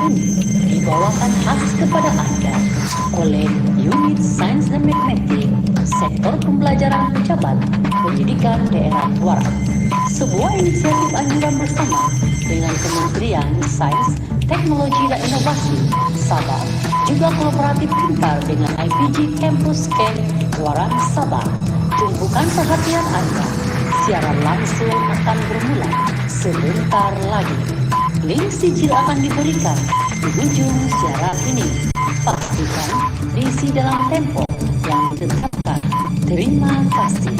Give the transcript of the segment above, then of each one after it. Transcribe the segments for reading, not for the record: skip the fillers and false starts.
ini dibawakan khas kepada Anda oleh Unit Sains dan Matematik, Sektor Pembelajaran Pejabat Pendidikan Daerah Tuaran. Sebuah inisiatif anjuran bersama dengan Kementerian Sains, Teknologi dan Inovasi Sabah, juga kolaboratif pintar dengan IPG Campus Camp Tuaran Sabah. Tumpukan perhatian Anda. Siaran langsung akan bermula sebentar lagi. Link sijil akan diberikan di ujung siaran ini. Pastikan diisi dalam tempo yang ditetapkan. Terima kasih.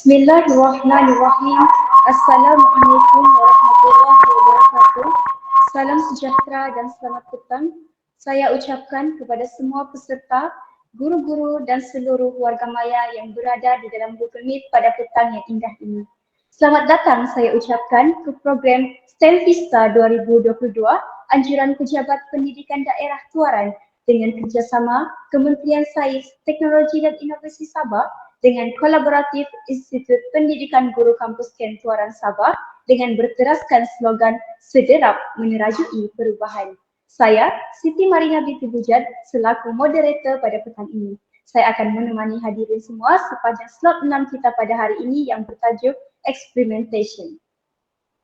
Bismillahirrahmanirrahim. Assalamualaikum warahmatullahi wabarakatuh. Salam sejahtera dan selamat petang. Saya ucapkan kepada semua peserta, guru-guru dan seluruh warga maya yang berada di dalam Google Meet pada petang yang indah ini. Selamat datang saya ucapkan ke program STEM Vista 2022 Anjuran Pejabat Pendidikan Daerah Tuaran dengan kerjasama Kementerian Sains, Teknologi dan Inovasi Sabah dengan kolaboratif Institut Pendidikan Guru Kampus Ken Tuaran Sabah dengan berteraskan slogan Sederap Menerajui Perubahan. Saya, Siti Marina binti Bujad, selaku moderator pada petang ini. Saya akan menemani hadirin semua sepanjang slot 6 kita pada hari ini yang bertajuk Experimentation.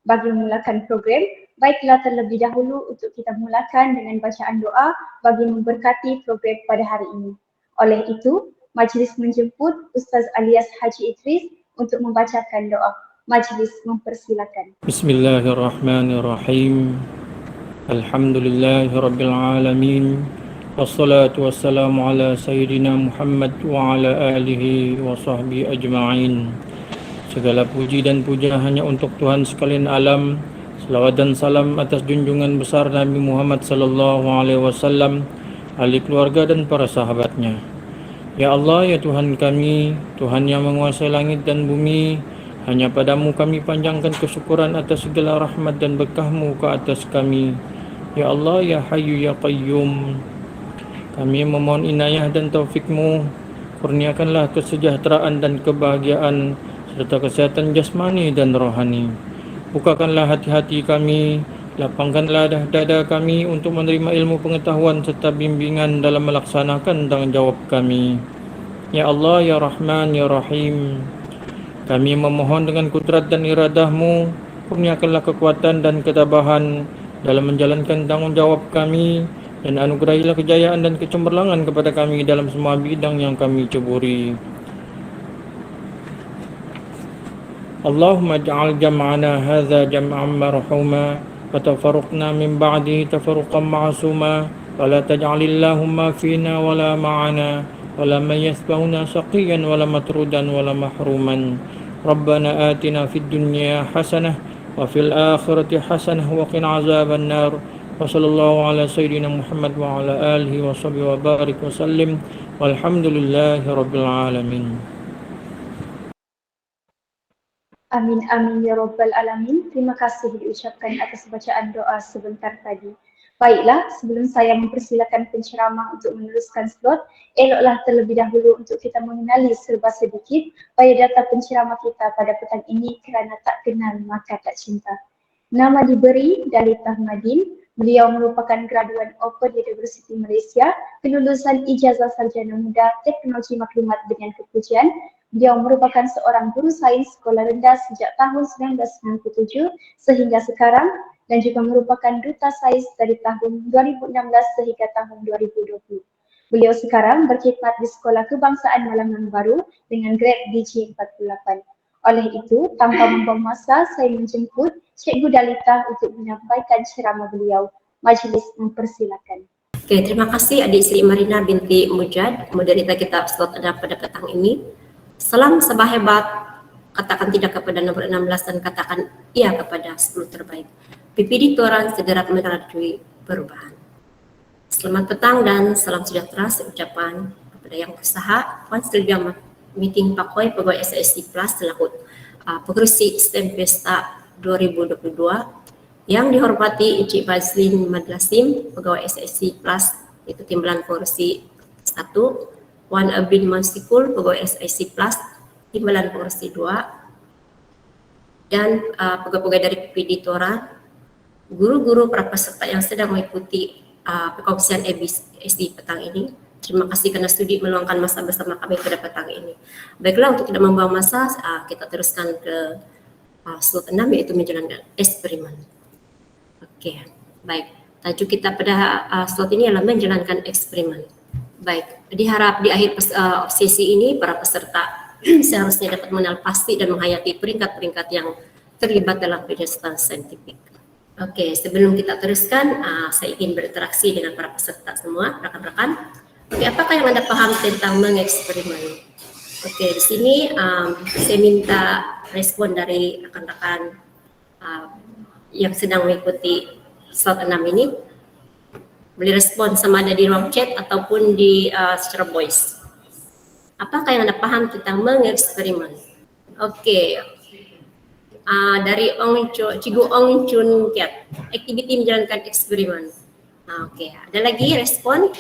Bagi memulakan program, baiklah terlebih dahulu untuk kita mulakan dengan bacaan doa bagi memberkati program pada hari ini. Oleh itu, majlis menjemput Ustaz alias Haji Idris untuk membacakan doa. Majlis mempersilakan. Bismillahirrahmanirrahim. Alhamdulillahirabbil alamin. Wassalatu wassalamu ala sayyidina Muhammad wa ala alihi wa sahbihi ajma'in. Segala puji dan puja hanya untuk Tuhan sekalian alam. Selawat dan salam atas junjungan besar Nabi Muhammad sallallahu alaihi wasallam, ahli keluarga dan para sahabatnya. Ya Allah, ya Tuhan kami, Tuhan yang menguasai langit dan bumi, hanya padamu kami panjangkan kesyukuran atas segala rahmat dan berkah-Mu ke atas kami. Ya Allah, ya Hayyu, ya Qayyum, kami memohon inayah dan taufik-Mu. Kurniakanlah kesejahteraan dan kebahagiaan serta kesehatan jasmani dan rohani. Bukakanlah hati-hati kami, lapangkanlah dada kami untuk menerima ilmu pengetahuan serta bimbingan dalam melaksanakan tanggungjawab kami. Ya Allah, ya Rahman, ya Rahim, kami memohon dengan kudrat dan iradah-Mu, kurniakanlah kekuatan dan ketabahan dalam menjalankan tanggungjawab kami, dan anugerahilah kejayaan dan kecemerlangan kepada kami dalam semua bidang yang kami ceburi. Allahumma ja'al jam'ana hadza jam'an marhuma wa tafarruqna min ba'dihi tafarruqan ma'suma wa la taj'alillahumma fina wa la ma'ana wa la man yasbahuna shaqiyan wa la matrudan wa la mahruman. Rabbana atina fid dunya hasanah wa fil akhirati hasanah wa qina azaban nar. Wa sallallahu ala sayyidina Muhammad wa ala alihi wa sahbihi wa barik wa sallim walhamdulillahi rabbil alamin. Amin amin ya rabbal alamin. Terima kasih diucapkan atas bacaan doa sebentar tadi. Baiklah, sebelum saya mempersilakan penceramah untuk meneruskan slot, eloklah terlebih dahulu untuk kita mengenali serba sedikit pada data penceramah kita pada petang ini kerana tak kenal maka tak cinta. Nama diberi Dalita Ahmadin. Beliau merupakan graduan Open University Malaysia, kelulusan ijazah sarjana muda Teknologi Maklumat dengan kepujian. Beliau merupakan seorang guru sains sekolah rendah sejak tahun 1997 sehingga sekarang dan juga merupakan duta sains dari tahun 2016 sehingga tahun 2020. Beliau sekarang berkhidmat di Sekolah Kebangsaan Malangan Baru dengan grade DG48. Oleh itu, tanpa membuang masa, saya menjemput Cikgu Dalita untuk menyampaikan ceramah beliau. Majlis mempersilakan. Oke, terima kasih adik Sri Marina binti Mujad, moderator kita slot ada pada petang ini. Salam sabah hebat, katakan tidak kepada nomor 16 dan katakan iya kepada 10 terbaik. PPD Tuaran segera menerajui perubahan. Selamat petang dan salam sejahtera seucapan kepada yang usaha Konsilvium Meeting Pakoi Pegawai SSC Plus selaku pengerusi STEM Pesta 2022. Yang dihormati Encik Bazlin Madlasim, pegawai SSC Plus, itu timbalan kursi 1, Wan Abin Mansikul, pegawai SSC Plus, timbalan kursi 2, dan pegawai-pegawai dari PPD Tora, guru-guru para peserta yang sedang mengikuti perkongsian ABSD petang ini. Terima kasih karena studi meluangkan masa bersama kami pada petang ini. Baiklah, untuk tidak membuang masa, kita teruskan ke slot 6, yaitu menjalankan eksperimen. Oke, baik. Tajuk kita pada slot ini adalah menjalankan eksperimen. Baik, diharap di akhir sesi ini para peserta seharusnya dapat mengenal pasti dan menghayati peringkat-peringkat yang terlibat dalam penelitian saintifik. Oke, sebelum kita teruskan, saya ingin berinteraksi dengan para peserta semua, rekan-rekan. Oke, apakah yang Anda paham tentang mengeksperimen? Oke, di sini saya minta respon dari rekan-rekan yang sedang mengikuti slot 6 ini. Boleh respon sama ada di ruang chat ataupun di secara voice. Apakah yang Anda paham tentang mengeksperimen? Oke, dari Cikgu Ong Chun Kiat, aktiviti menjalankan eksperimen. Oke, ada lagi respon?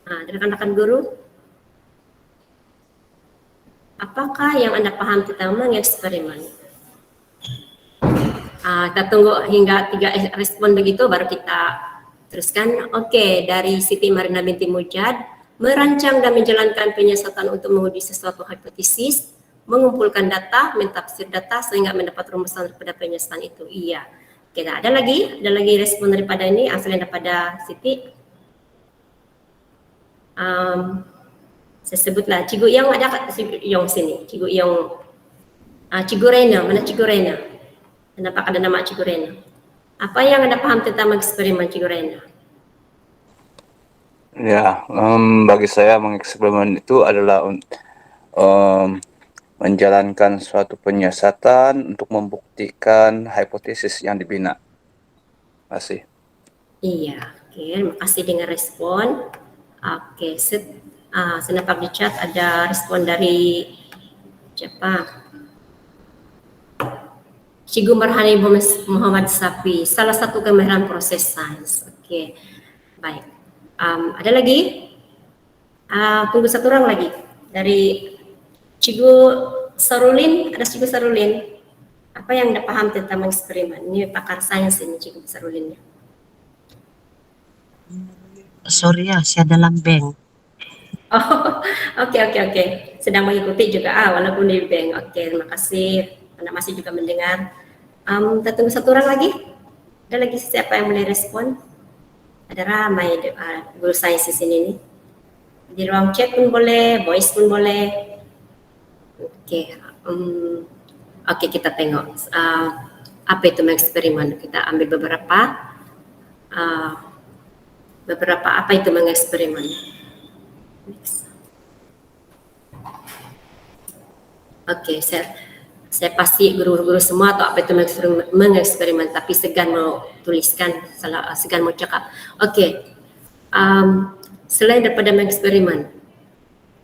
Dari rekan-rekan guru? Apakah yang Anda paham tentang mengeksperimen? Kita tunggu hingga 3 respon begitu baru kita teruskan. Oke, dari Siti Marina binti Mujad, merancang dan menjalankan penyiasatan untuk menguji sesuatu hipotesis, mengumpulkan data, mentafsir data sehingga mendapat rumusan daripada penyiasatan itu. Iya. Oke, nah, ada lagi respon daripada ini, asalnya daripada Siti. Saya sebutlah Cikgu Yang, ada Cikgu Yang sini, Cikgu Yang, Cikgu Rena, mana Cikgu Rena? Kenapa ada nama Cikgu Rena? Apa yang Anda paham tentang eksperimen Cikgu Rena? Ya, bagi saya mengeksperimen itu adalah menjalankan suatu penyiasatan untuk membuktikan hipotesis yang dibina. Terima kasih. Iya, oke, terima kasih dengan respon. Oke, saya nampak di chat ada respon dari siapa? Cikgu Marhani Muhammad Safi, salah satu kemahiran proses sains. Oke, baik. Ada lagi? Tunggu satu orang lagi. Dari Cikgu Sarulin, ada Cikgu Sarulin. Apa yang Anda paham tentang eksperimen? Ini pakar sains ini Cikgu Sarulin. Sorry ya, saya dalam bank. Oh, oke. Sedang mengikuti juga, walaupun di bank. Oke, terima kasih. Anda masih juga mendengar. Kita tunggu satu orang lagi. Ada lagi siapa yang boleh respon? Ada ramai guru sains di sini nih. Di ruang chat pun boleh, voice pun boleh. Oke, kita tengok. Apa itu mengeksperimen? Kita ambil beberapa apa itu mengeksperimen. Oke, saya pasti guru-guru semua atau apa itu mengeksperimen, tapi segan mau tuliskan, segan mau cakap. Oke, selain daripada mengeksperimen,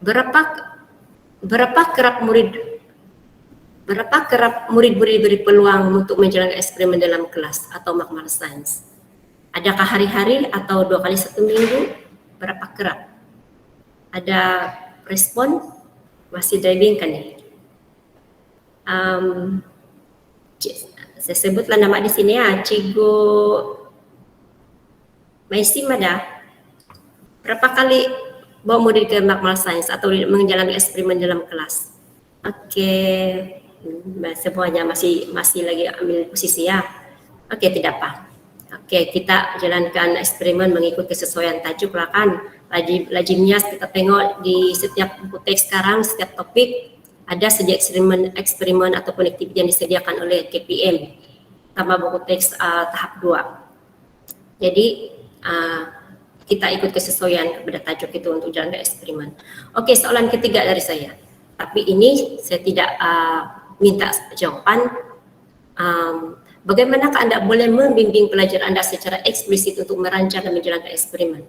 berapa kerap murid diberi peluang untuk menjalankan eksperimen dalam kelas atau makmal sains? Adakah hari-hari atau 2 kali 1 minggu? Berapa kerap? Ada respon? Masih diving kan nih? Saya sebutlah nama di sini ya, Cikgu Maisim ada. Berapa kali bawa murid ke makmal sains atau menjalani eksperimen dalam kelas? Oke, semuanya masih lagi ambil posisi ya. Oke, tidak apa. Oke, kita jalankan eksperimen mengikut kesesuaian tajuk lah kan. Lazimnya kita tengok di setiap buku teks sekarang, setiap topik ada saja eksperimen ataupun aktiviti yang disediakan oleh KPM tambah buku teks tahap 2. Jadi kita ikut kesesuaian kepada tajuk itu untuk jalankan eksperimen. Oke, soalan ketiga dari saya. Tapi ini saya tidak minta jawaban. Bagaimanakah Anda boleh membimbing pelajar Anda secara eksplisit untuk merancang dan menjalankan eksperimen?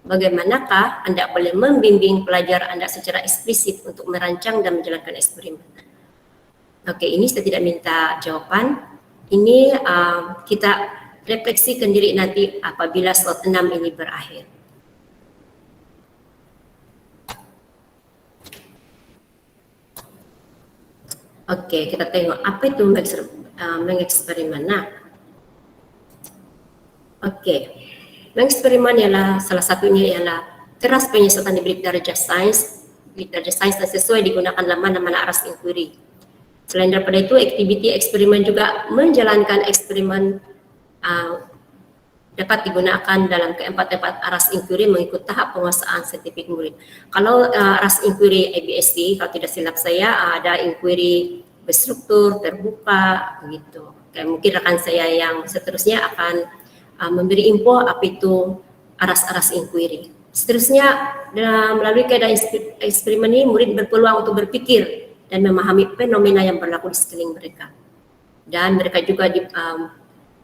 Bagaimanakah Anda boleh membimbing pelajar Anda secara eksplisit untuk merancang dan menjalankan eksperimen? Oke, ini saya tidak minta jawaban. Ini kita refleksikan diri nanti apabila slot 6 ini berakhir. Oke, kita tengok apa itu mengeksperimen. Nah, oke, mengeksperimen ialah salah satunya ialah keras penyesatan diberi darjah sains, dan sesuai digunakan dalam mana-mana aras inquiry. Selain daripada itu, aktiviti eksperimen juga menjalankan eksperimen dapat digunakan dalam keempat-empat aras inquiry mengikut tahap penguasaan saintifik murid. Kalau aras inquiry ABSD, kalau tidak silap saya, ada inquiry berstruktur, terbuka, begitu. Kayak mungkin rekan saya yang seterusnya akan memberi info apa itu aras-aras inquiry. Seterusnya, melalui keadaan eksperimen ini, murid berpeluang untuk berpikir dan memahami fenomena yang berlaku di sekeliling mereka. Dan mereka juga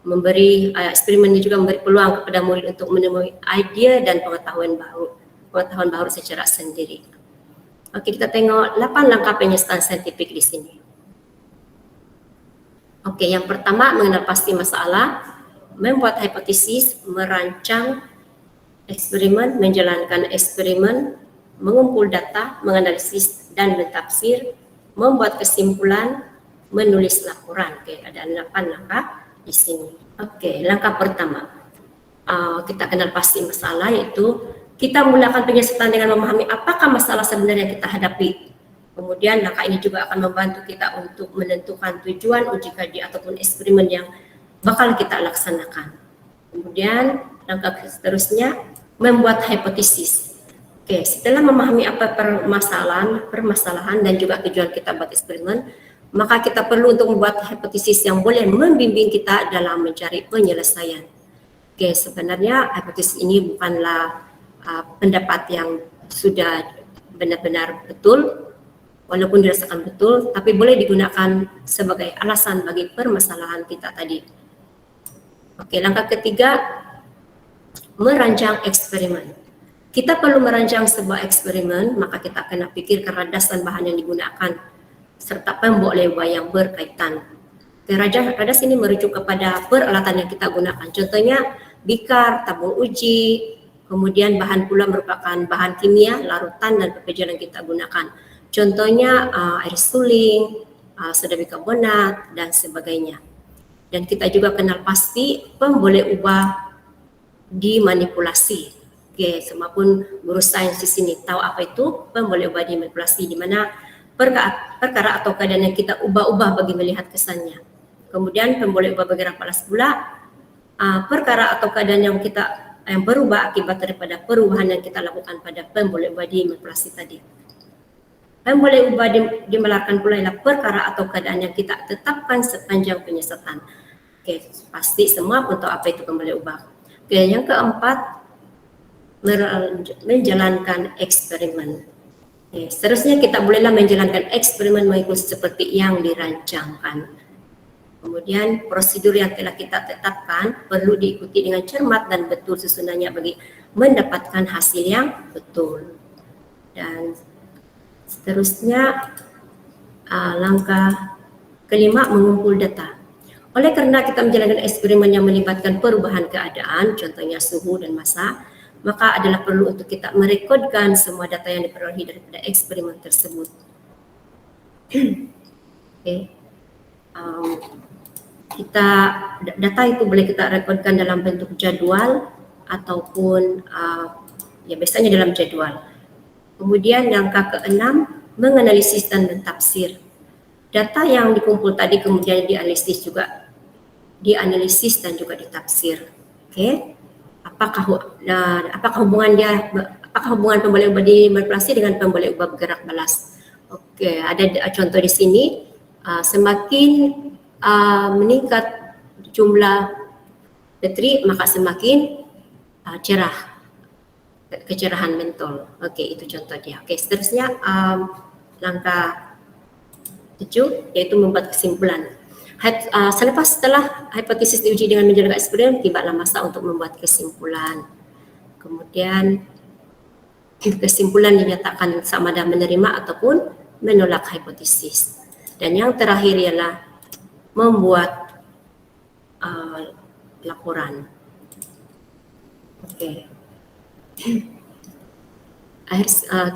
eksperimen ini juga memberi peluang kepada murid untuk menemui ide dan pengetahuan baru secara sendiri. Oke, kita tengok 8 langkah penyelesaian saintifik di sini. Oke, yang pertama mengenal pasti masalah, membuat hipotesis, merancang eksperimen, menjalankan eksperimen, mengumpul data, menganalisis dan mentafsir, membuat kesimpulan, menulis laporan. Oke, ada 8 langkah di sini. Oke, langkah pertama, kita kenal pasti masalah, yaitu kita mulakan penyelesaian dengan memahami apakah masalah sebenarnya yang kita hadapi. Kemudian langkah ini juga akan membantu kita untuk menentukan tujuan uji kaji ataupun eksperimen yang bakal kita laksanakan. Kemudian langkah seterusnya membuat hipotesis. Oke, setelah memahami apa permasalahan dan juga tujuan kita buat eksperimen, maka kita perlu untuk membuat hipotesis yang boleh membimbing kita dalam mencari penyelesaian. Oke, sebenarnya hipotesis ini bukanlah pendapat yang sudah benar-benar betul, walaupun dirasakan betul, tapi boleh digunakan sebagai alasan bagi permasalahan kita tadi. Oke, langkah ketiga, merancang eksperimen. Kita perlu merancang sebuah eksperimen, maka kita kena pikirkan radas dan bahan yang digunakan, serta pembok leba yang berkaitan. Radas ini merujuk kepada peralatan yang kita gunakan. Contohnya, bikar, tabung uji, kemudian bahan pula merupakan bahan kimia, larutan, dan pepejalan yang kita gunakan. Contohnya, air suling, soda bikarbonat, dan sebagainya. Dan kita juga kenal pasti pemboleh ubah dimanipulasi. Oke, semua pun guru sains di sini tahu apa itu pemboleh ubah dimanipulasi, di mana perkara atau keadaan yang kita ubah-ubah bagi melihat kesannya. Kemudian pemboleh ubah bergerak balas pula perkara atau keadaan yang berubah akibat daripada perubahan yang kita lakukan pada pemboleh ubah dimanipulasi tadi. Pemboleh ubah dimelarkan pula ialah perkara atau keadaan yang kita tetapkan sepanjang penyesatan. Oke, pasti semua pun tahu apa itu pemboleh ubah. Oke, yang keempat, menjalankan eksperimen. Oke, seterusnya kita bolehlah menjalankan eksperimen mengikut seperti yang dirancangkan. Kemudian prosedur yang telah kita tetapkan perlu diikuti dengan cermat dan betul susunannya bagi mendapatkan hasil yang betul. Dan seterusnya langkah kelima, mengumpul data. Oleh karena kita menjalankan eksperimen yang melibatkan perubahan keadaan, contohnya suhu dan massa, maka adalah perlu untuk kita merekodkan semua data yang diperolehi daripada eksperimen tersebut. Okay. Data itu boleh kita rekodkan dalam bentuk jadwal ataupun biasanya dalam jadwal. Kemudian langkah keenam, menganalisis dan mentafsir. Data yang dikumpul tadi kemudian dianalisis dan juga ditafsir. Oke. Apakah hubungan pemboleh ubah dimanipulasi dengan pemboleh ubah bergerak balas? Oke, ada contoh di sini. Semakin meningkat jumlah baterai, maka semakin cerah kecerahan mentol. Oke, itu contoh dia. Oke, seterusnya langkah 7 yaitu membuat kesimpulan. Setelah hipotesis diuji dengan menjalankan eksperimen, tibalah masa untuk membuat kesimpulan. Kemudian kesimpulan dinyatakan sama ada menerima ataupun menolak hipotesis. Dan yang terakhir ialah membuat laporan. Oke.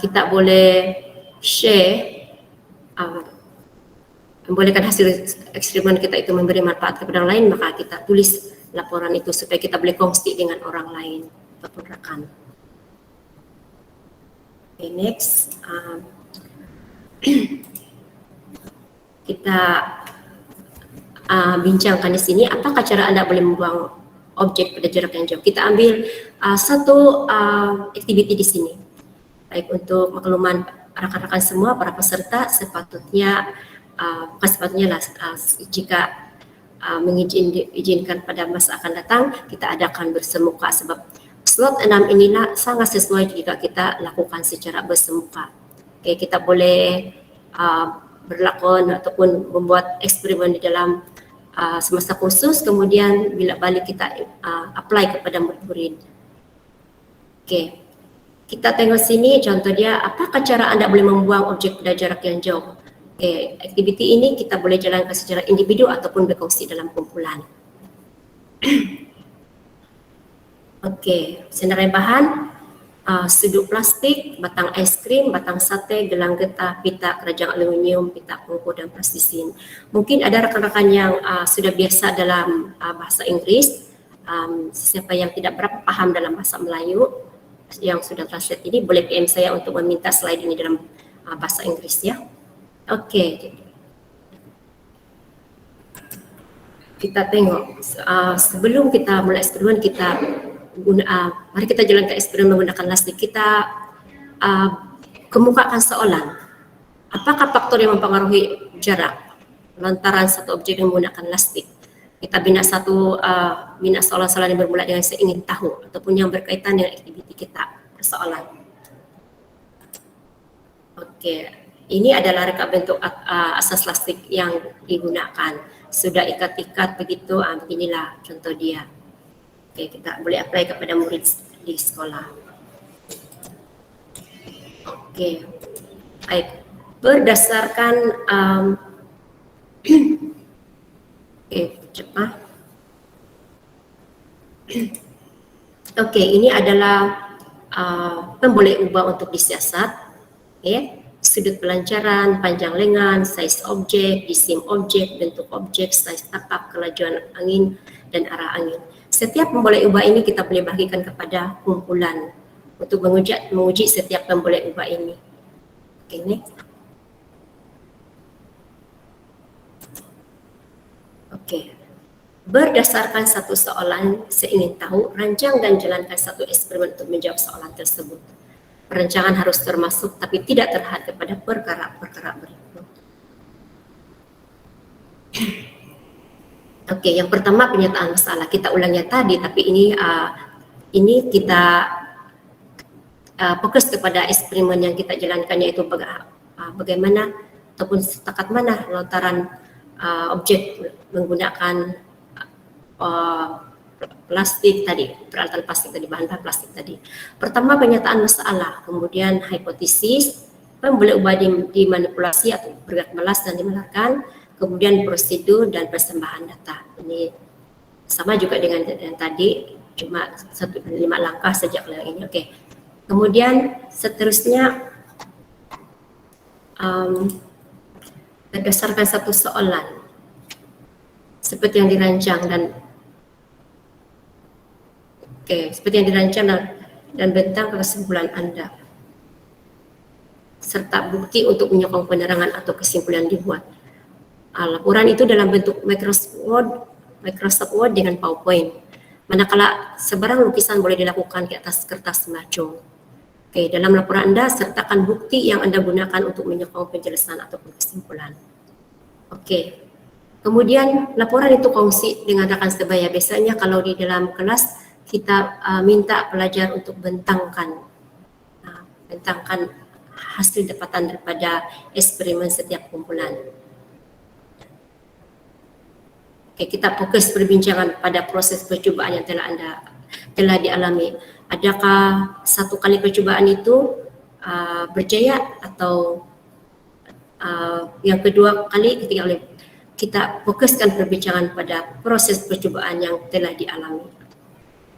Kita boleh share, membolehkan hasil eksperimen kita itu memberi manfaat kepada orang lain, maka kita tulis laporan itu supaya kita boleh kongsi dengan orang lain ataupun rekan. Okay, next. Kita bincangkan di sini, apakah cara Anda boleh membuang objek pada jarak yang jauh. Kita ambil satu aktiviti di sini. Baik, untuk makluman rekan-rekan semua, para peserta, sepatutnya bukan sepatutnya lah, jika mengizinkan pada masa akan datang, kita adakan bersemuka, sebab slot 6 inilah sangat sesuai jika kita lakukan secara bersemuka. Oke, kita boleh berlakon ataupun membuat eksperimen di dalam semasa khusus, kemudian bila balik kita apply kepada murid-murid. Oke, kita tengok sini contoh dia, apakah cara Anda boleh membuang objek pada jarak yang jauh. Oke, aktiviti ini kita boleh jalankan secara individu ataupun berkongsi dalam kumpulan. Oke, senarai bahan, sudut plastik, batang es krim, batang sate, gelang getah, pita keranjang aluminium, pita pungkur, dan plastisin. Mungkin ada rekan-rekan yang sudah biasa dalam bahasa Inggris, siapa yang tidak berapa paham dalam bahasa Melayu, yang sudah translate ini, boleh PM saya untuk meminta slide ini dalam bahasa Inggris ya. Oke. Kita tengok, sebelum kita mulai eksperimen, mari kita jalankan eksperimen menggunakan lastik. Kita kemukakan soalan, apakah faktor yang mempengaruhi jarak lantaran satu objek yang menggunakan lastik. Kita bina soalan-soalan yang bermula dengan saya ingin tahu ataupun yang berkaitan dengan aktiviti kita, persoalan. Oke, ini adalah reka bentuk asas lastik yang digunakan. Sudah ikat-ikat begitu, beginilah contoh dia. Oke, kita boleh apply kepada murid di sekolah. Oke, baik. Berdasarkan cepat. Oke, ini adalah pemboleh ubah untuk disiasat. Oke, sudut pelancaran, panjang lengan, size objek, disim objek, bentuk objek, size tapak, kelajuan angin, dan arah angin. Setiap pemboleh ubah ini kita boleh bagikan kepada kumpulan untuk menguji setiap pemboleh ubah ini. Oke, next. Oke, berdasarkan satu soalan, saya ingin tahu, rancang dan jalankan satu eksperimen untuk menjawab soalan tersebut. Perancangan harus termasuk, tapi tidak terhad kepada perkara-perkara berikut. Oke, yang pertama penyataan masalah. Kita ulangnya tadi, tapi ini kita fokus kepada eksperimen yang kita jalankan, yaitu bagaimana ataupun setakat mana lontaran objek menggunakan plastik tadi, peralatan plastik tadi, bahan plastik tadi. Pertama penyataan masalah, kemudian hipotesis, pemboleh ubah dimanipulasi atau bergerak melas dan dimelarkan, kemudian prosedur dan persembahan data. Ini sama juga dengan yang tadi, cuma 5 langkah sejak ini. Oke. Kemudian seterusnya berdasarkan satu soalan seperti yang dirancang dan bentang kesimpulan Anda serta bukti untuk menyokong penerangan atau kesimpulan dibuat. Laporan itu dalam bentuk Microsoft Word dengan PowerPoint. Manakala sebarang lukisan boleh dilakukan di atas kertas macung. Oke, dalam laporan Anda sertakan bukti yang Anda gunakan untuk menyokong penjelasan ataupun kesimpulan. Oke. Kemudian laporan itu kongsi dengan rekan sebaya. Biasanya kalau di dalam kelas kita minta pelajar untuk bentangkan hasil dapatan daripada eksperimen setiap kumpulan. Oke, kita fokus perbincangan pada proses percubaan yang telah dialami. Adakah satu kali percubaan itu berjaya atau Yang kedua kali kita fokuskan perbincangan pada proses percubaan yang telah dialami.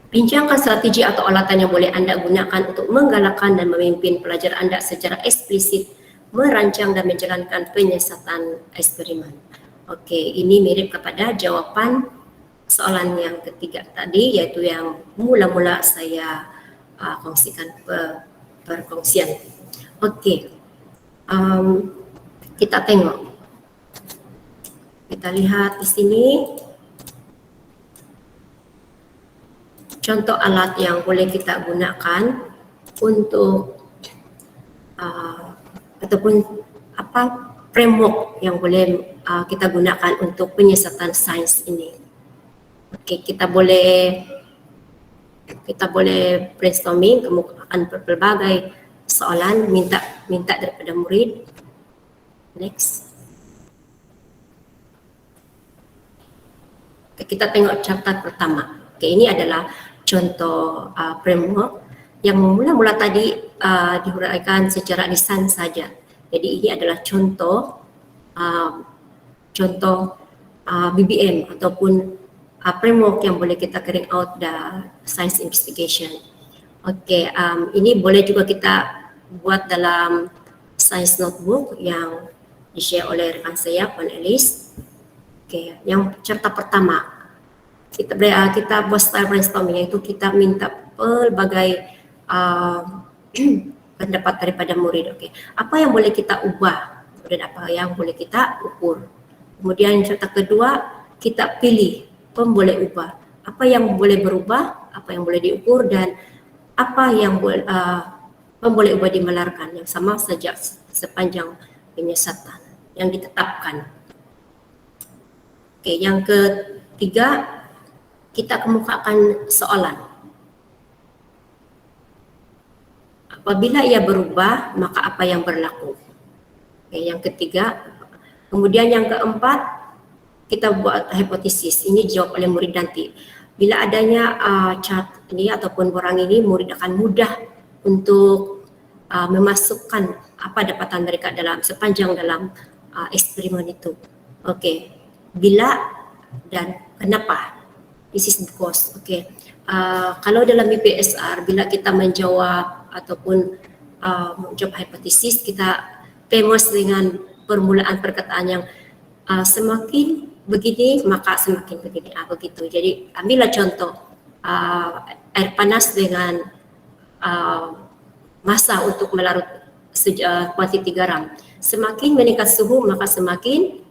Bincangkan strategi atau alatan yang boleh Anda gunakan untuk menggalakkan dan memimpin pelajar Anda secara eksplisit merancang dan menjalankan penyiasatan eksperimen. Okey, ini mirip kepada jawapan soalan yang ketiga tadi, iaitu yang mula-mula saya kongsikan perkongsian. Okey, kita tengok. Kita lihat di sini contoh alat yang boleh kita gunakan untuk ataupun apa framework yang boleh kita gunakan untuk penyiasatan sains ini. Okey, kita boleh brainstorming, kemukakan berbagai soalan, minta daripada murid. Next. Kita tengok chapter pertama. Okay, ini adalah contoh framework yang mula-mula tadi dihuraikan secara lisan saja. Jadi ini adalah contoh BBM ataupun framework yang boleh kita carry out the science investigation. Okay, ini boleh juga kita buat dalam science notebook yang di-share oleh rekan saya, Puan Alice. Okay, yang cerita pertama. Kita buat style brainstorming, iaitu kita minta pelbagai pendapat daripada murid. Okay. Apa yang boleh kita ubah dan apa yang boleh kita ukur. Kemudian cerita kedua, kita pilih boleh ubah. Apa yang boleh berubah, apa yang boleh diukur, dan apa yang boleh ubah dimelarkan, yang sama saja sepanjang penyiasatan yang ditetapkan. Okay, yang ketiga, kita kemukakan soalan. Apabila ia berubah, maka apa yang berlaku? Okay, yang ketiga. Kemudian yang keempat, kita buat hipotesis. Ini dijawab oleh murid nanti. Bila adanya chart ini ataupun borang ini, murid akan mudah untuk memasukkan apa dapatan mereka sepanjang dalam eksperimen itu. Okey. Bila dan kenapa? This is because. Okay. Kalau dalam UPSR, bila kita menjawab ataupun menjawab hipotesis, kita famous dengan permulaan perkataan yang semakin begini maka semakin begini. Begitu. Jadi ambillah contoh air panas dengan masa untuk melarut kuantiti garam. Semakin meningkat suhu maka semakin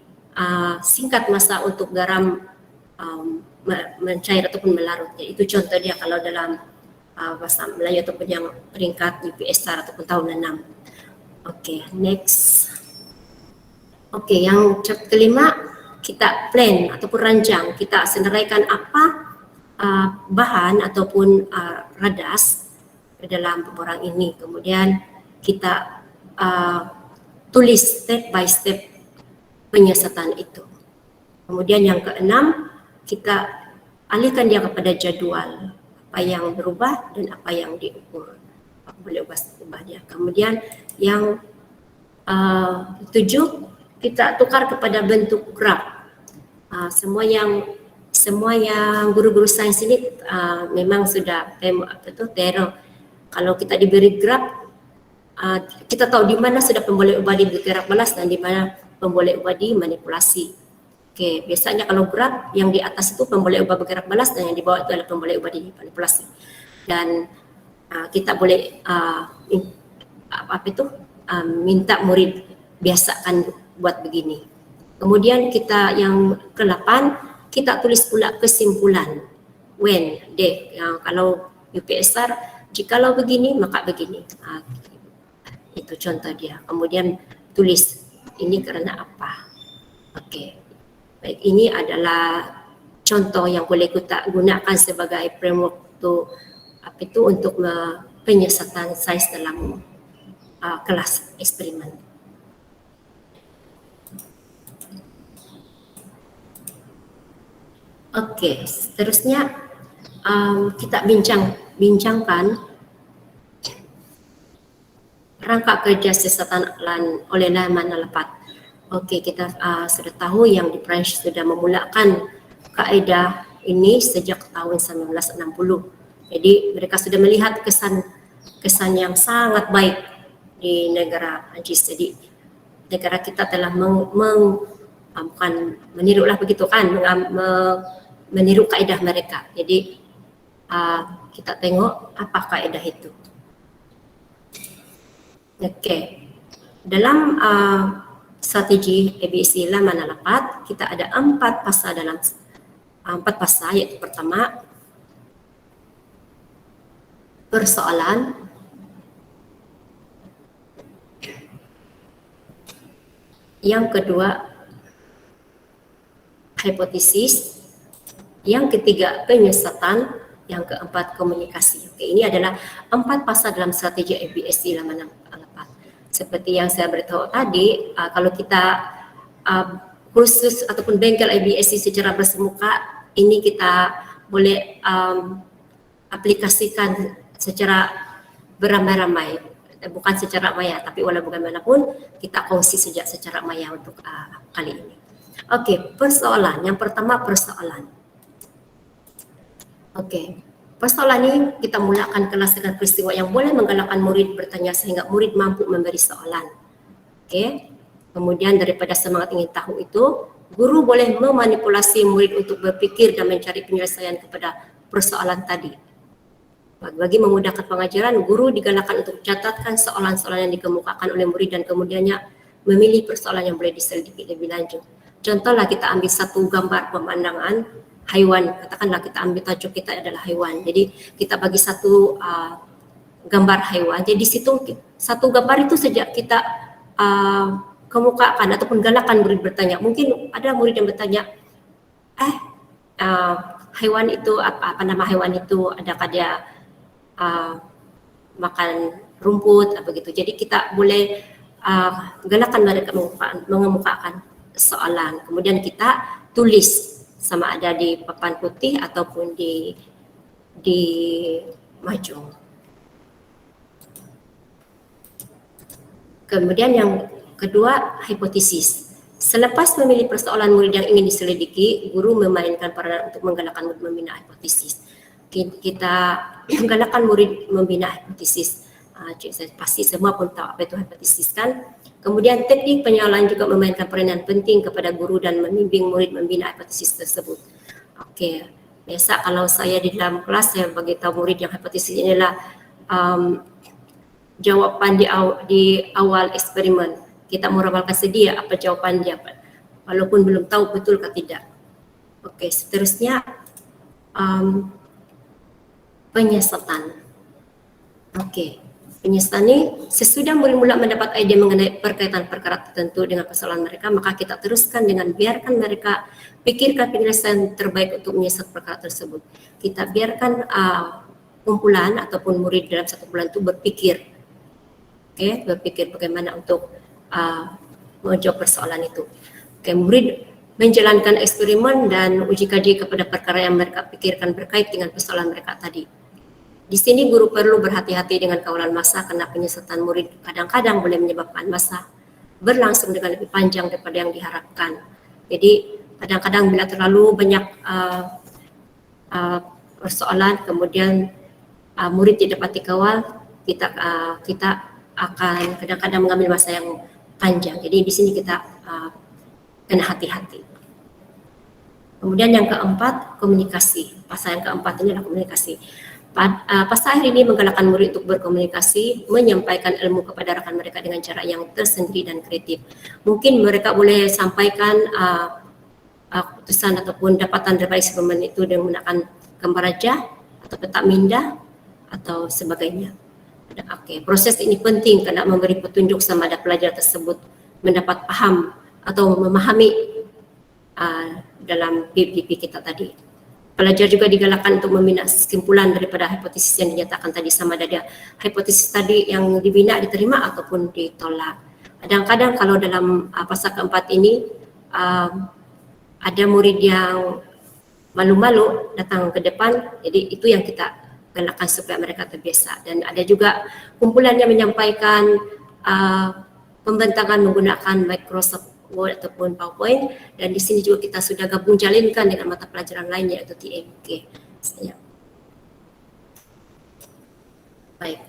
singkat masa untuk garam mencair ataupun melarut. Jadi itu contoh dia kalau dalam bahasa Melayu ataupun yang peringkat UPSR ataupun tahun 6. Okey, next. Okey, yang kelima, kita plan ataupun rancang. Kita senaraikan apa bahan ataupun radas dalam pemborang ini. Kemudian kita tulis step by step penyiasatan itu. Kemudian yang keenam, kita alihkan dia kepada jadual, apa yang berubah dan apa yang diukur, apa boleh ubah dia. Kemudian yang tujuh, kita tukar kepada bentuk graf. Semua yang guru-guru sains ini memang sudah teror. Kalau kita diberi graf, kita tahu di mana sudah pemboleh ubah digerak balas dan di mana pemboleh ubah dimanipulasi. Okey, biasanya kalau graf yang di atas itu pemboleh ubah bergerak balas dan yang di bawah itu adalah pemboleh ubah dimanipulasi. Dan kita boleh minta murid biasakan buat begini. Kemudian kita yang ke-8, kita tulis pula kesimpulan. When, kalau UPSR, jikalau begini maka begini. Itu contoh dia. Kemudian tulis ini kerana apa. Okey. Baik, ini adalah contoh yang boleh kita gunakan sebagai framework untuk penyiasatan sains dalam kelas eksperimen. Okey, seterusnya kita bincangkan rangka kerja siasatan oleh Laman Alapat. Okey, kita sudah tahu yang di Perancis sudah memulakan kaedah ini sejak tahun 1960. Jadi mereka sudah melihat kesan yang sangat baik di negara Perancis. Jadi negara kita telah bukan menirulah begitu kan, meniru kaedah mereka. Jadi kita tengok apa kaedah itu. Okey. Dalam strategi ABSD Laman Alapat, kita ada 4 fasa iaitu pertama persoalan, yang kedua hipotesis, yang ketiga penyiasatan, yang keempat komunikasi. Okey, ini adalah 4 fasa dalam strategi ABSD Laman Alapat. Seperti yang saya beritahu tadi, kalau kita kursus ataupun bengkel ABSD secara bersemuka, ini kita boleh aplikasikan secara beramai-ramai, bukan secara maya, tapi walau bagaimanapun kita kongsi secara maya untuk kali ini. Okey, persoalan. Yang pertama persoalan. Okey, persoalan ini kita mulakan kelas dengan peristiwa yang boleh menggalakkan murid bertanya sehingga murid mampu memberi soalan. Okey, kemudian daripada semangat ingin tahu itu, guru boleh memanipulasi murid untuk berfikir dan mencari penyelesaian kepada persoalan tadi. Bagi memudahkan pengajaran, guru digalakkan untuk catatkan soalan-soalan yang dikemukakan oleh murid dan kemudiannya memilih persoalan yang boleh diselidiki lebih lanjut. Contohlah kita ambil satu gambar pemandangan haiwan, katakanlah kita ambil tajuk kita adalah haiwan. Jadi kita bagi satu gambar haiwan. Jadi di situ satu gambar itu sejak kita kemukakan ataupun galakan murid bertanya. Mungkin ada murid yang bertanya, haiwan itu apa nama haiwan itu? Adakah dia makan rumput atau begitu. Jadi kita boleh galakan mereka mengemukakan soalan. Kemudian kita tulis sama ada di papan putih ataupun di majung. Kemudian yang kedua, hipotesis. Selepas memilih persoalan murid yang ingin diselidiki, guru memainkan peranan untuk menggalakkan murid membina hipotesis. Kita menggalakkan murid membina hipotesis. Pasti semua pun tahu apa itu hipotesis kan. Kemudian teknik penyalaan juga memainkan peranan penting kepada guru dan membimbing murid membina hipotesis tersebut. Okey, biasa kalau saya di dalam kelas saya beritahu murid yang hipotesis inilah jawapan di awal eksperimen. Kita meramalkan sedia apa jawapan dia, walaupun belum tahu betul atau tidak. Okey, seterusnya penyiasatan. Okey, penyiasatan ini sesudah murid mula mendapat idea mengenai perkaitan perkara tertentu dengan persoalan mereka, maka kita teruskan dengan biarkan mereka pikirkan penyelesaian terbaik untuk menyiasat perkara tersebut. Kita biarkan kumpulan ataupun murid dalam satu bulan itu berpikir, berpikir bagaimana untuk menjawab persoalan itu. Murid menjalankan eksperimen dan uji kaji kepada perkara yang mereka pikirkan berkait dengan persoalan mereka tadi. Di sini guru perlu berhati-hati dengan kawalan masa karena penyiasatan murid kadang-kadang boleh menyebabkan masa berlangsung dengan lebih panjang daripada yang diharapkan. Jadi kadang-kadang bila terlalu banyak persoalan kemudian murid tidak dapat dikawal, kita akan kadang-kadang mengambil masa yang panjang. Jadi di sini kita kena hati-hati. Kemudian yang keempat, komunikasi. Pasal yang keempat ini adalah komunikasi. Pasal akhir ini menggalakkan murid untuk berkomunikasi, menyampaikan ilmu kepada rakan mereka dengan cara yang tersendiri dan kreatif. Mungkin mereka boleh sampaikan keputusan ataupun dapatan daripada eksperimen itu dengan menggunakan gambar rajah atau petak minda atau sebagainya. Okey, proses ini penting kerana memberi petunjuk sama ada pelajar tersebut mendapat paham atau memahami dalam PPP kita tadi. Pelajar juga digalakkan untuk membina kesimpulan daripada hipotesis yang dinyatakan tadi, sama ada hipotesis tadi yang dibina diterima ataupun ditolak. Kadang-kadang kalau dalam pasal keempat ini ada murid yang malu-malu datang ke depan, jadi itu yang kita galakkan supaya mereka terbiasa. Dan ada juga kumpulan yang menyampaikan pembentangan menggunakan Microsoft Word ataupun PowerPoint, dan di sini juga kita sudah gabung jalinkan dengan mata pelajaran lain yaitu TMK. Baik.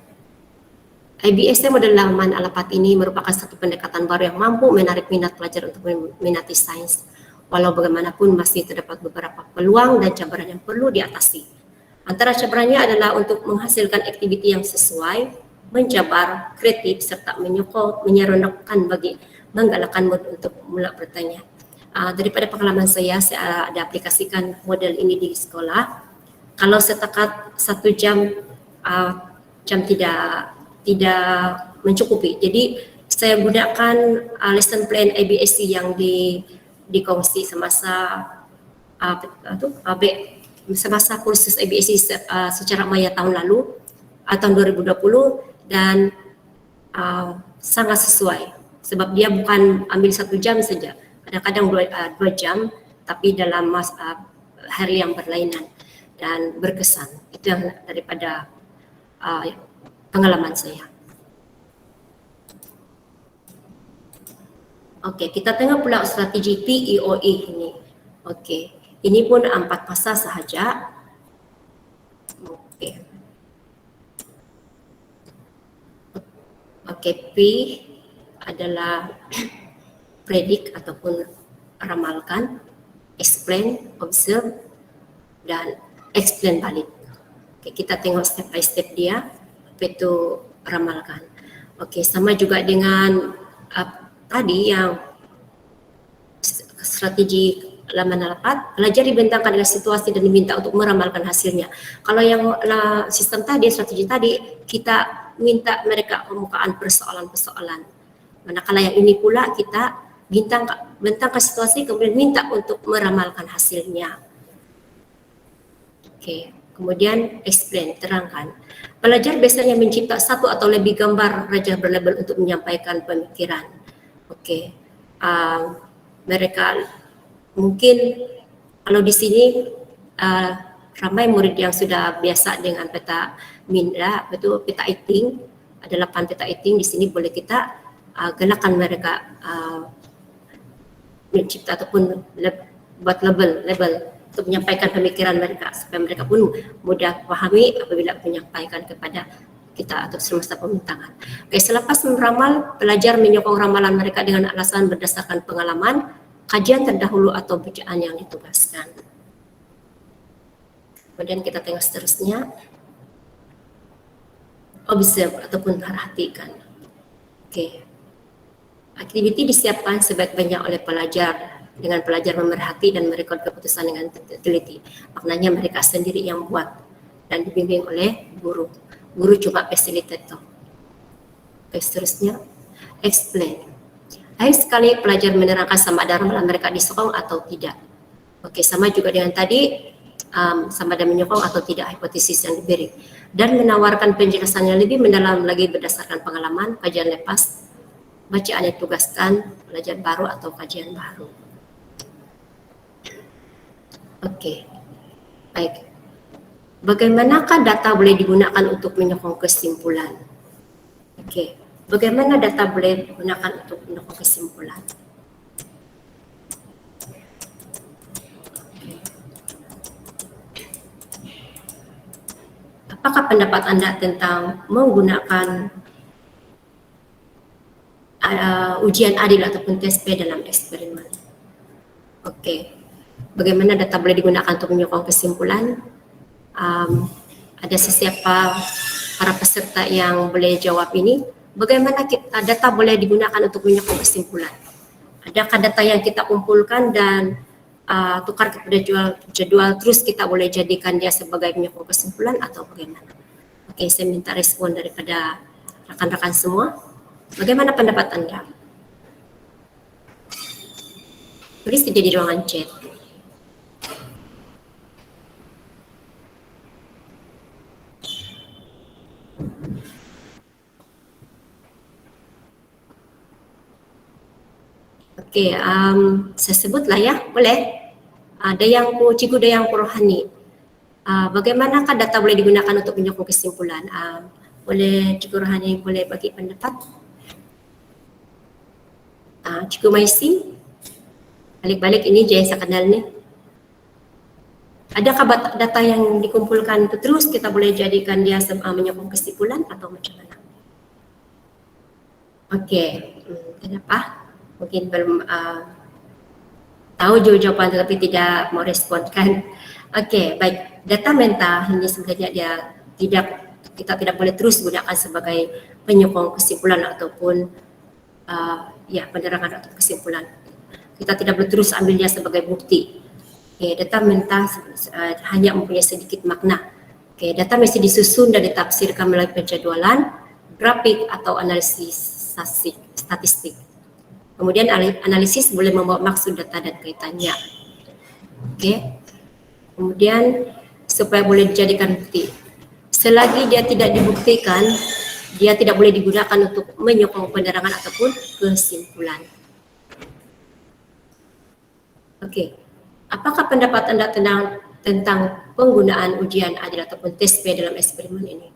IBSM model laman Alapat ini merupakan satu pendekatan baru yang mampu menarik minat pelajar untuk meminati sains. Walau bagaimanapun masih terdapat beberapa peluang dan cabaran yang perlu diatasi. Antara cabarannya adalah untuk menghasilkan aktiviti yang sesuai, menjabar, kreatif, serta menyeronokkan bagi menggalakkan mood untuk mula bertanya. Daripada pengalaman saya ada aplikasikan model ini di sekolah. Kalau setakat 1 jam, jam tidak mencukupi. Jadi saya gunakan lesson plan IBSC yang dikongsi semasa semasa kursus IBSC secara maya tahun lalu, tahun 2020, dan sangat sesuai sebab dia bukan ambil 1 jam saja, kadang-kadang 2 jam, tapi dalam hari yang berlainan dan berkesan. Itu yang daripada pengalaman saya. Okey, kita tengok pula strategi PEOE ini. Okey, ini pun 4 fasa sahaja. Okey. Okey, P adalah predict ataupun ramalkan, explain, observe, dan explain balik. Okey, kita tengok step by step dia, apa itu ramalkan. Okey, sama juga dengan tadi yang strategi laman Alapat, pelajar dibentangkan dengan situasi dan diminta untuk meramalkan hasilnya. Kalau yang sistem tadi, strategi tadi, kita minta mereka pembukaan persoalan-persoalan. Manakala yang ini pula kita bentangkan situasi kemudian minta untuk meramalkan hasilnya. Okey, kemudian explain, terangkan. Pelajar biasanya mencipta 1 atau lebih gambar rajah berlabel untuk menyampaikan pemikiran. Okey, mereka mungkin kalau di sini ramai murid yang sudah biasa dengan peta minda, betul peta eating, ada 8 peta eating. Di sini boleh kita galakkan mereka mencipta ataupun buat label untuk menyampaikan pemikiran mereka supaya mereka pun mudah pahami apabila menyampaikan kepada kita atau semasa pembentangan. Oke, selepas meramal, pelajar menyokong ramalan mereka dengan alasan berdasarkan pengalaman, kajian terdahulu atau bacaan yang ditugaskan. Kemudian kita tengok seterusnya, observe ataupun perhatikan. Oke, aktiviti disiapkan sebaik-baiknya oleh pelajar dengan pelajar memerhati dan merekod keputusan dengan teliti. Maknanya mereka sendiri yang buat dan dibimbing oleh guru. Guru cuma fasilitator. Oke, seterusnya, explain. Akhir sekali pelajar menerangkan sama ada ramalan mereka disokong atau tidak. Oke, sama juga dengan tadi, sama ada menyokong atau tidak hipotesis yang diberi. Dan menawarkan penjelasan yang lebih mendalam lagi berdasarkan pengalaman, kajian lepas, bacaan yang ditugaskan, pelajar baru atau kajian baru. Oke, baik. Bagaimanakah data boleh digunakan untuk menyokong kesimpulan? Okey, bagaimana data boleh digunakan untuk menyokong kesimpulan? Apakah pendapat anda tentang menggunakan ujian adil ataupun tes P dalam eksperimen? Okey, bagaimana data boleh digunakan untuk menyokong kesimpulan? Ada sesiapa para peserta yang boleh jawab ini? Bagaimana data boleh digunakan untuk menyokong kesimpulan? Adakah data yang kita kumpulkan dan tukar kepada jadwal terus kita boleh jadikan dia sebagai penyokong kesimpulan atau bagaimana? Oke, saya minta respon daripada rekan-rekan semua. Bagaimana pendapat anda? Tulis di ruangan chat. Okey, saya sebutlah ya, boleh. Cikgu Dayang Rohani. Bagaimanakah data boleh digunakan untuk menyokong kesimpulan? Boleh Cikgu Rohani boleh bagi pendapat? Cikgu Maisi, balik-balik ini Jaya saya kenal nih. Adakah data yang dikumpulkan itu terus kita boleh jadikan dia menyokong kesimpulan atau macam mana? Oke, kenapa? Mungkin belum tahu jawaban tetapi tidak mau responkan. Oke, baik. Data menta ini sebenarnya kita tidak boleh terus gunakan sebagai penyokong kesimpulan ataupun penerangan atau kesimpulan. Kita tidak boleh terus ambilnya sebagai bukti. Oke, data menta hanya mempunyai sedikit makna. Oke, data mesti disusun dan ditafsirkan melalui penjadwalan, grafik atau analisis statistik. Kemudian analisis boleh membawa maksud data dan kaitannya. Oke. Kemudian supaya boleh dijadikan bukti. Selagi dia tidak dibuktikan, dia tidak boleh digunakan untuk menyokong penerangan ataupun kesimpulan. Oke. Apakah pendapat Anda tentang penggunaan ujian adil ataupun tes P dalam eksperimen ini?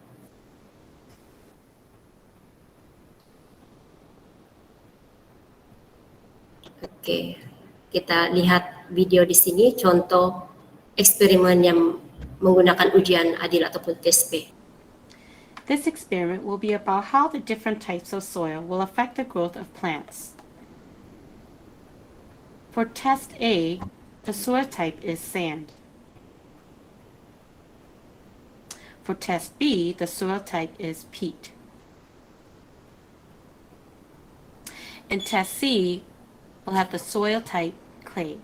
Oke, kita lihat video di sini contoh eksperimen yang menggunakan ujian adil ataupun tes P. This experiment will be about how the different types of soil will affect the growth of plants. For test A, the soil type is sand. For test B, the soil type is peat. In test C, we'll have the soil type clay.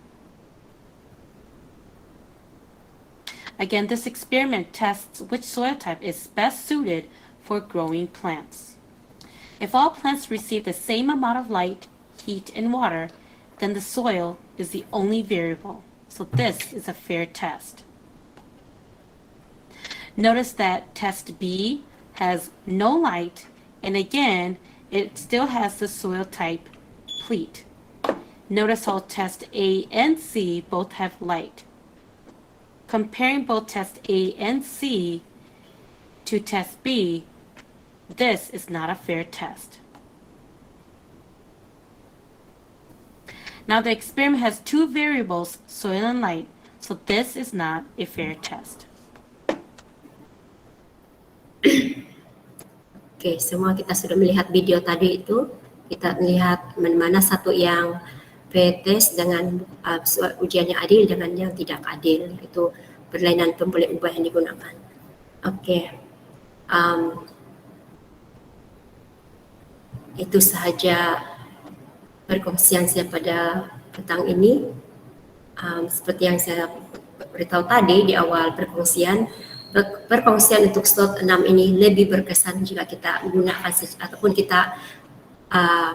Again, this experiment tests which soil type is best suited for growing plants. If all plants receive the same amount of light, heat, and water, then the soil is the only variable. So this is a fair test. Notice that test B has no light, and again, it still has the soil type peat. Notice how test A and C both have light. Comparing both test A and C to test B, this is not a fair test. Now the experiment has two variables, soil and light, so this is not a fair test. Oke, semua kita sudah melihat video tadi itu. Kita melihat mana satu yang fair test dengan ujian yang adil dengan yang tidak adil. Itu berlainan pembeli ubah yang digunakan. Oke. Itu sahaja perkongsian saya pada petang ini. Seperti yang saya beritahu tadi di awal perkongsian untuk slot 6 ini lebih berkesan jika kita gunakan ataupun kita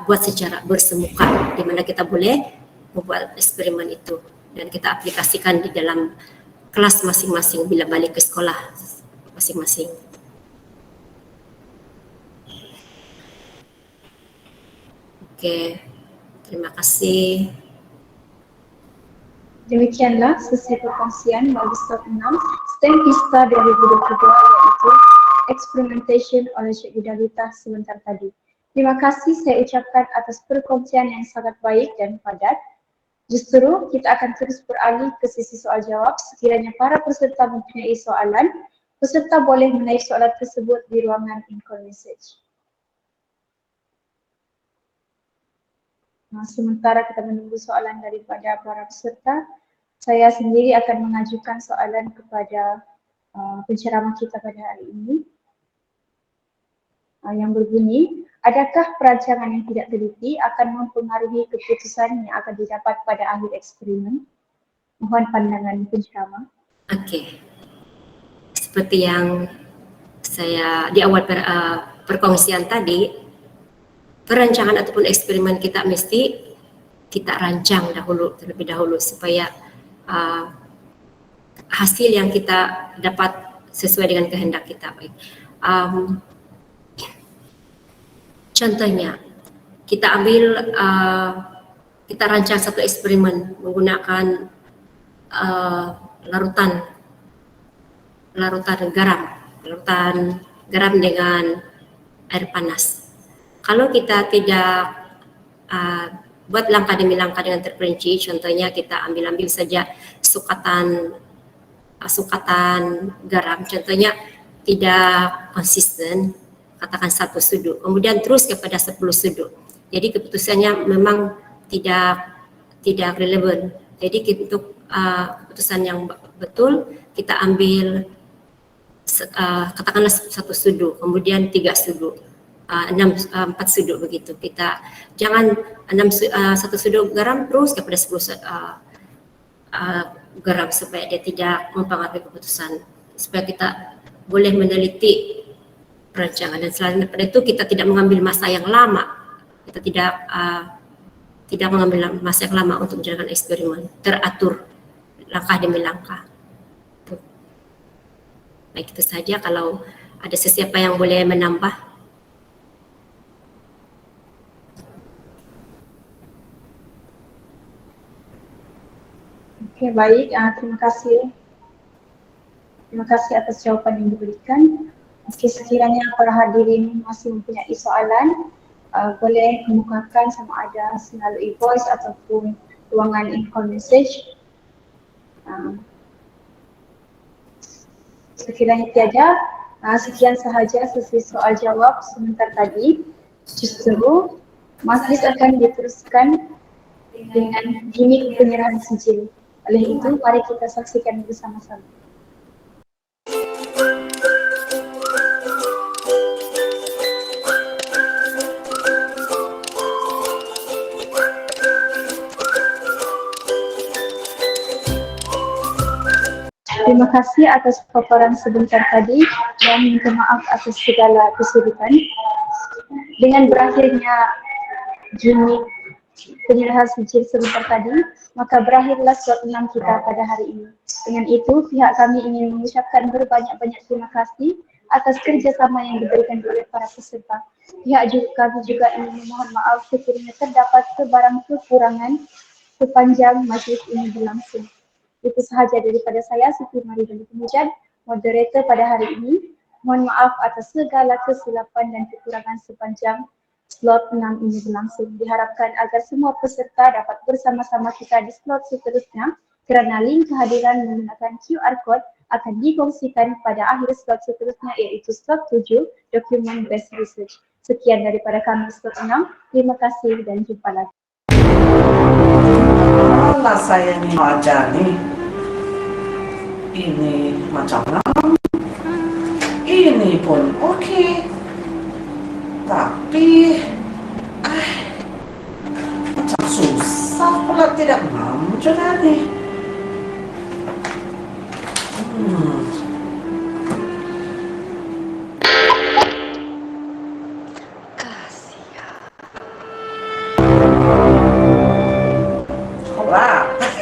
buat secara bersemuka, di mana kita boleh membuat eksperimen itu dan kita aplikasikan di dalam kelas masing-masing bila balik ke sekolah masing-masing. Oke, terima kasih. Demikianlah sesi perkongsian bagi slot 6 STEM Pista 2022 iaitu Experimentation oleh Cikgu Dalita sebentar tadi. Terima kasih saya ucapkan atas perkongsian yang sangat baik dan padat. Justru kita akan terus beralih ke sesi soal jawab. Sekiranya para peserta mempunyai soalan, peserta boleh menaik soalan tersebut di ruangan in-call message. Sementara kita menunggu soalan daripada para peserta, saya sendiri akan mengajukan soalan kepada penceramah kita pada hari ini yang berbunyi, adakah perancangan yang tidak teliti akan mempengaruhi keputusan yang akan didapat pada akhir eksperimen? Mohon pandangan penceramah. Oke, seperti yang saya di awal perkongsian tadi, perancangan ataupun eksperimen kita mesti kita rancang terlebih dahulu supaya hasil yang kita dapat sesuai dengan kehendak kita. Baik. Contohnya, kita rancang satu eksperimen menggunakan larutan garam dengan air panas. Kalau kita tidak buat langkah demi langkah dengan terperinci. Contohnya kita ambil saja sukatan garam, contohnya tidak konsisten, katakan 1 sudu, kemudian terus kepada 10 sudu. Jadi keputusannya memang tidak relevan. Jadi untuk keputusan yang betul kita ambil katakanlah 1 sudu, kemudian 3 sudu, 4 sudu begitu. Kita jangan 1 sudu garam terus kepada 10 garam supaya dia tidak mempengaruhi keputusan, supaya kita boleh meneliti perancangan. Dan selain daripada itu kita tidak mengambil masa yang lama, kita tidak mengambil masa yang lama untuk menjalankan eksperimen, teratur langkah demi langkah. Baik, itu saja. Kalau ada sesiapa yang boleh menambah. Oke, baik. Terima kasih. Terima kasih atas jawaban yang diberikan. Oke, sekiranya para hadirin masih mempunyai soalan, boleh kemukakan sama ada melalui voice ataupun ruangan in-call message. Sekiranya tiada, sekian sahaja sesi soal jawab sebentar tadi. Justru majlis akan diteruskan dengan gimik penyerahan sijil. Oleh itu, mari kita saksikan bersama-sama. Terima kasih atas paparan sebentar tadi dan minta maaf atas segala kesulitan. Dengan berakhirnya gimik penyerahan sijil sebentar tadi, maka berakhirlah slot 6 kita pada hari ini. Dengan itu, pihak kami ingin mengucapkan berbanyak-banyak terima kasih atas kerjasama yang diberikan oleh para peserta. Kami juga ingin memohon maaf sekiranya terdapat sebarang kekurangan sepanjang majlis ini berlangsung. Itu sahaja daripada saya, Siti Maridali Mujad, moderator pada hari ini. Mohon maaf atas segala kesilapan dan kekurangan sepanjang slot 6 ini berlangsung. Diharapkan agar semua peserta dapat bersama-sama kita di slot seterusnya, kerana link kehadiran menggunakan QR Code akan dikongsikan pada akhir slot seterusnya, iaitu slot 7, Document Based Research. Sekian daripada kami slot 6. Terima kasih dan jumpa lagi. Alah, saya ini aja nih. Ini macam mana? Ini pun oke. Tapi macam susah pula, tidak mampu juga nih.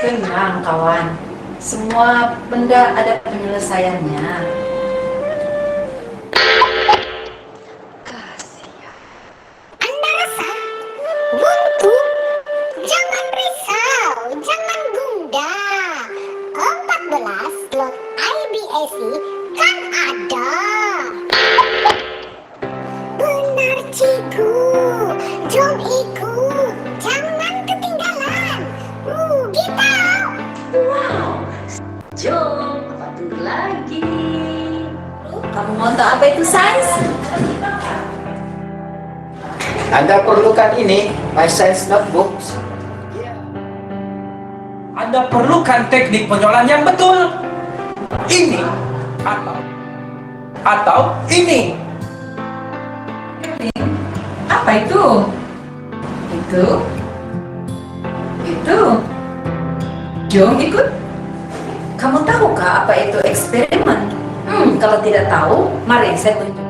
Tenang kawan, semua benda ada penyelesaiannya. Anda rasa buntu? Jangan risau, jangan gundah. 14 slot IBSI kan ada. Benar cikgu, jom ikut, jangan ketinggalan. Kita. Wow, jom satu lagi. Kamu mau tahu apa itu sains? Anda perlukan ini, My Science Notebooks. Anda perlukan teknik penjualan yang betul. Ini atau ini. Apa itu? Itu. Jom ikut. Kamu tahukah apa itu eksperimen? Kalau tidak tahu, mari saya tunjuk.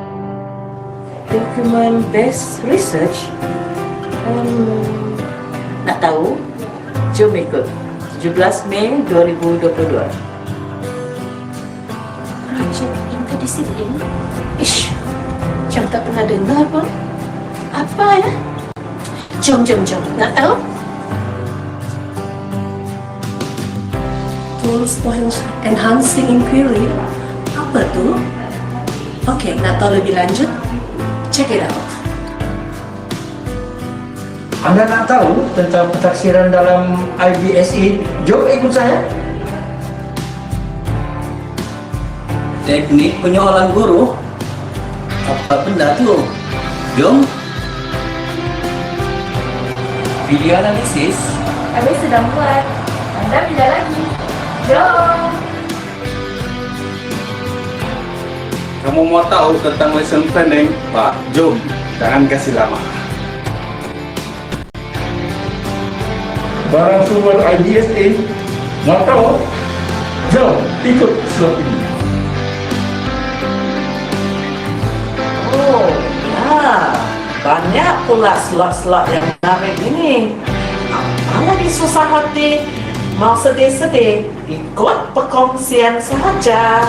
Document based research. Nak tahu? Jom ikut. 17 Mei 2022. Project interdisiplin? Ish, macam tak pernah dengar pun. Apa ya? Jom. Nak tahu? Tools for enhancing inquiry. Apa tu? Okey, nak tahu lebih lanjut? Check it out. Anda nak tahu tentang pentaksiran dalam IBSE? Jom ikut saya. Teknik penyoalan guru. Apa benda tu? Jom. Video analisis. Kami sedang buat. Anda bila lagi? Jom. Kamu mau tahu tentang lesson planning? Pak, jom. Jangan kasih lama. Barang sumber IBSE. Mau tahu? Jom ikut slot ini. Oh, ya. Banyak pula slot-slot yang menarik ini. Apa lagi susah hati? Mau sedih-sedih? Ikut perkongsian sahaja.